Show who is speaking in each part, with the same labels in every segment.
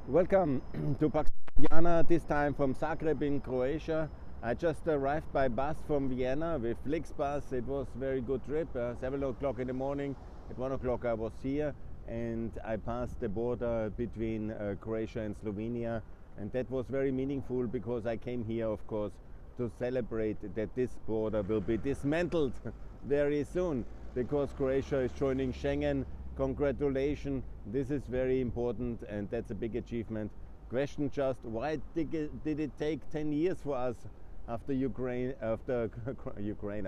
Speaker 1: Welcome to Ljubljana, this time from Zagreb in Croatia. I just arrived by bus from Vienna with Flixbus. It was a very good trip. 7 o'clock in the morning, at 1 o'clock I was here, and I passed the border between Croatia and Slovenia, and that was very meaningful because I came here, of course, to celebrate that this border will be dismantled very soon because Croatia is joining Schengen. Congratulations, this is very important and that's a big achievement. Question just, why did it take 10 years for us after Ukraine, I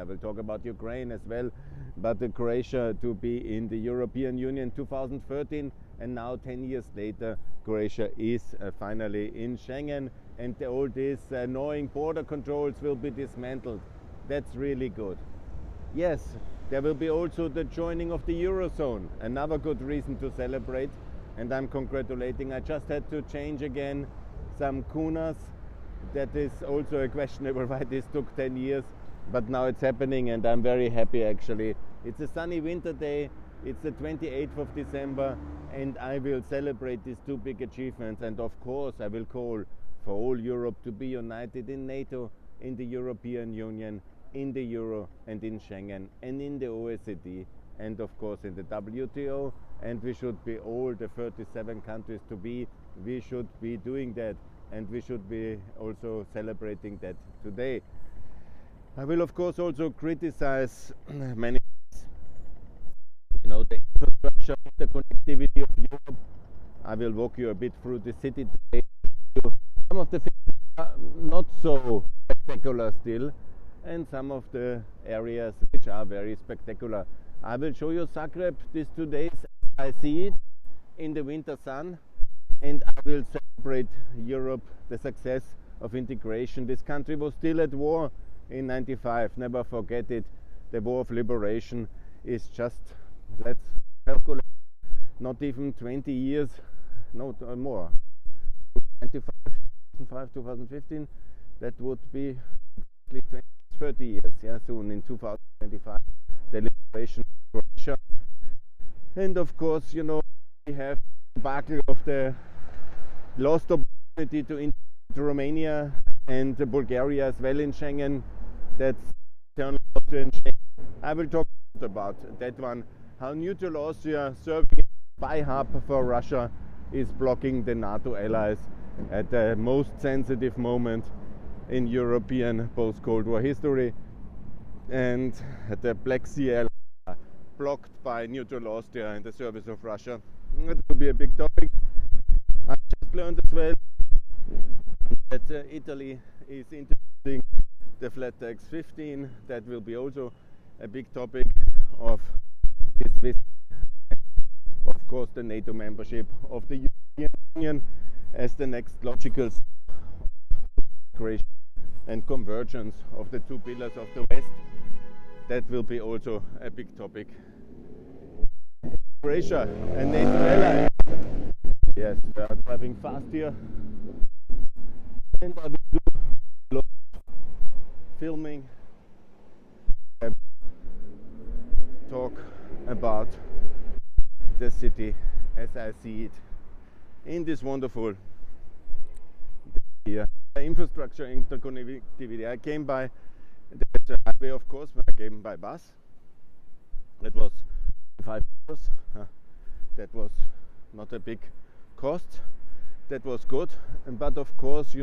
Speaker 1: will talk about Ukraine as well, but Croatia to be in the European Union 2013, and now 10 years later Croatia is finally in Schengen, and all these annoying border controls will be dismantled. That's really good. Yes, there will be also the joining of the Eurozone, another good reason to celebrate, and I'm congratulating. I just had to change again some kunas. That is also a questionable why this took 10 years, but now it's happening and I'm very happy actually. It's a sunny winter day, it's the 28th of December, and I will celebrate these two big achievements, and of course I will call for all Europe to be united in NATO, in the European Union, in the Euro and in Schengen and in the OECD and of course in the WTO, and we should be all the 37 countries we should be doing that, and we should be also celebrating that today. I will of course also criticize many things. The infrastructure, the connectivity of Europe. I will walk you a bit through the city today. Some of the things are not so spectacular still, and some of the areas which are very spectacular. I will show you Zagreb these 2 days as I see it in the winter sun, and I will celebrate Europe, the success of integration. This country was still at war in 95, never forget it. The war of liberation is just, let's calculate, not even 20 years, no more. 2005, 2015, that would be 30 years, yeah, soon in 2025, the liberation of Croatia. And of course, we have the debacle of the lost opportunity to integrate Romania and Bulgaria as well in Schengen. That's internal Austria and Schengen. I will talk about that one, how neutral Austria, serving as a spy hub for Russia, is blocking the NATO allies at the most sensitive moment in European post-Cold War history, and the Black Sea ally blocked by neutral Austria in the service of Russia. It will be a big topic. I just learned as well that Italy is introducing the flat tax 15. That will be also a big topic of this visit. Of course, the NATO membership of the European Union as the next logical step of migration and convergence of the two pillars of the West. That will be also a big topic. Croatia and NATO ally. Yes, we are driving fast here, and I will do a lot of filming. I will talk about the city as I see it in this wonderful here. Infrastructure, interconnectivity. I came by the highway, of course, but I came by bus. That was 5 euros. That was not a big cost. That was good. But of course,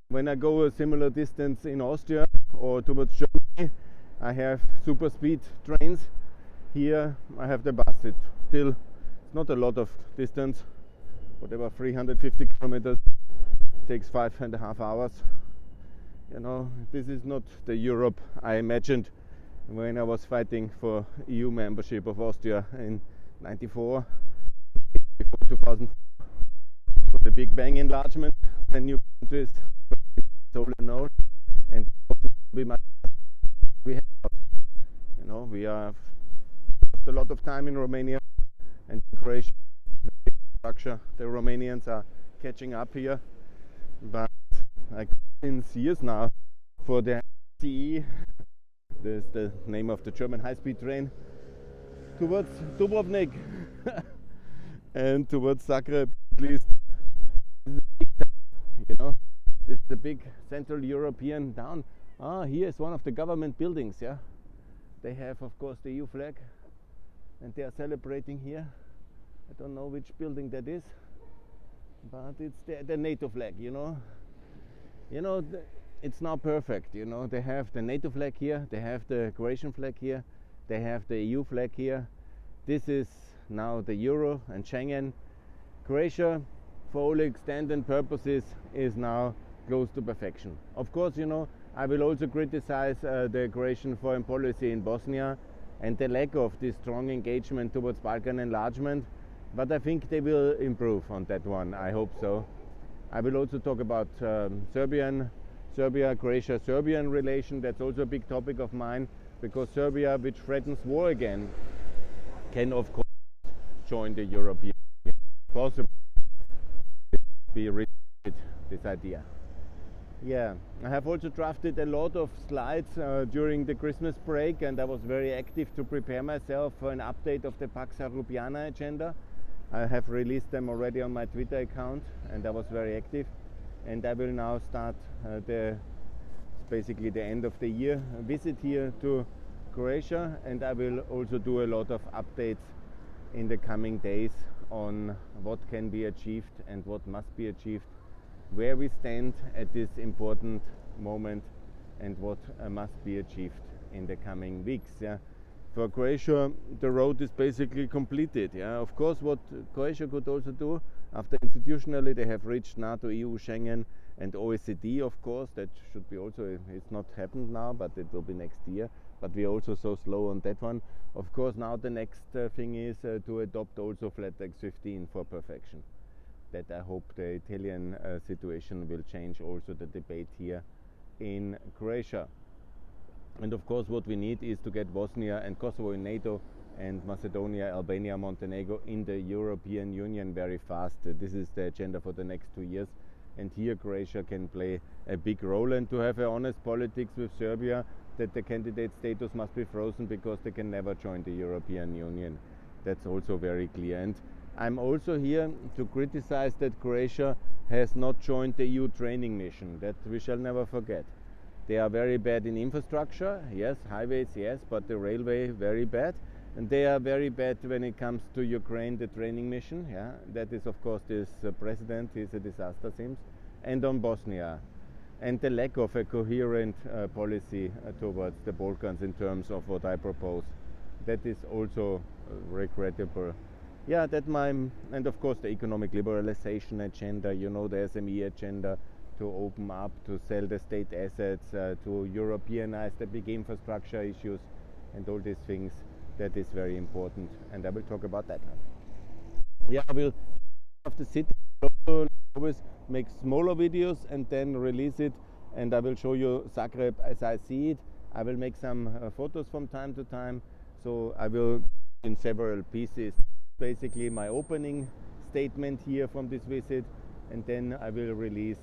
Speaker 1: when I go a similar distance in Austria or towards Germany, I have super speed trains. Here I have the bus. It's still not a lot of distance, whatever, 350 kilometers. Takes 5.5 hours. This is not the Europe I imagined when I was fighting for EU membership of Austria in 94, before 2004, for the Big Bang enlargement, 10 new countries, and we have, we have lost a lot of time in Romania and in Croatia. The Romanians are catching up here. But I since years now for the CE, there's the name of the German high-speed train, towards Dubrovnik and towards Zagreb, at least the big Central European town. Here is one of the government buildings. Yeah, they have, of course, the EU flag, and they are celebrating here. I don't know which building that is, but it's the NATO flag. It's now perfect. They have the NATO flag here, they have the Croatian flag here, they have the EU flag here. This is now the Euro and Schengen. Croatia, for all extent and purposes, is now close to perfection. Of course, I will also criticize the Croatian foreign policy in Bosnia and the lack of this strong engagement towards Balkan enlargement, but I think they will improve on that one. I hope so. I will also talk about Croatia-Serbian relation. That's also a big topic of mine, because Serbia, which threatens war again, can of course join the European Union. Possibly be rejected this idea. Yeah, I have also drafted a lot of slides during the Christmas break, and I was very active to prepare myself for an update of the Pax Europiana agenda. I have released them already on my Twitter account, and I was very active. And I will now start basically the end of the year visit here to Croatia, and I will also do a lot of updates in the coming days on what can be achieved and what must be achieved, where we stand at this important moment, and what must be achieved in the coming weeks. Yeah. For Croatia, the road is basically completed. Yeah. Of course, what Croatia could also do, after institutionally they have reached NATO, EU, Schengen and OECD, of course, that should be also, it's not happened now, but it will be next year. But we are also so slow on that one. Of course, now the next thing is to adopt also flat tax 15 for perfection. That I hope the Italian situation will change also the debate here in Croatia. And of course, what we need is to get Bosnia and Kosovo in NATO, and Macedonia, Albania, Montenegro in the European Union very fast. This is the agenda for the next 2 years, and here Croatia can play a big role, and to have an honest politics with Serbia, that the candidate status must be frozen because they can never join the European Union. That's also very clear. And I'm also here to criticize that Croatia has not joined the EU training mission. That we shall never forget. They are very bad in infrastructure, yes, highways, yes, but the railway, very bad. And they are very bad when it comes to Ukraine, the training mission. Yeah, that is, of course, this president is a disaster, seems. And on Bosnia. And the lack of a coherent policy towards the Balkans in terms of what I propose. That is also regrettable. Yeah, and of course the economic liberalization agenda, the SME agenda, to open up, to sell the state assets, to Europeanize the big infrastructure issues and all these things. That is very important, and I will talk about that. Yeah, I will of the city always make smaller videos and then release it, and I will show you Zagreb as I see it. I will make some photos from time to time, so I will in several pieces. Basically my opening statement here from this visit, and then I will release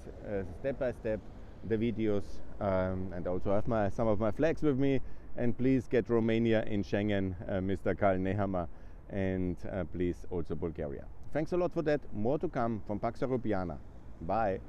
Speaker 1: step by step the videos, and also have some of my flags with me. And please get Romania in Schengen, Mr. Karl Nehammer, and please also Bulgaria. Thanks a lot for that. More to come from Pax Europiana. Bye.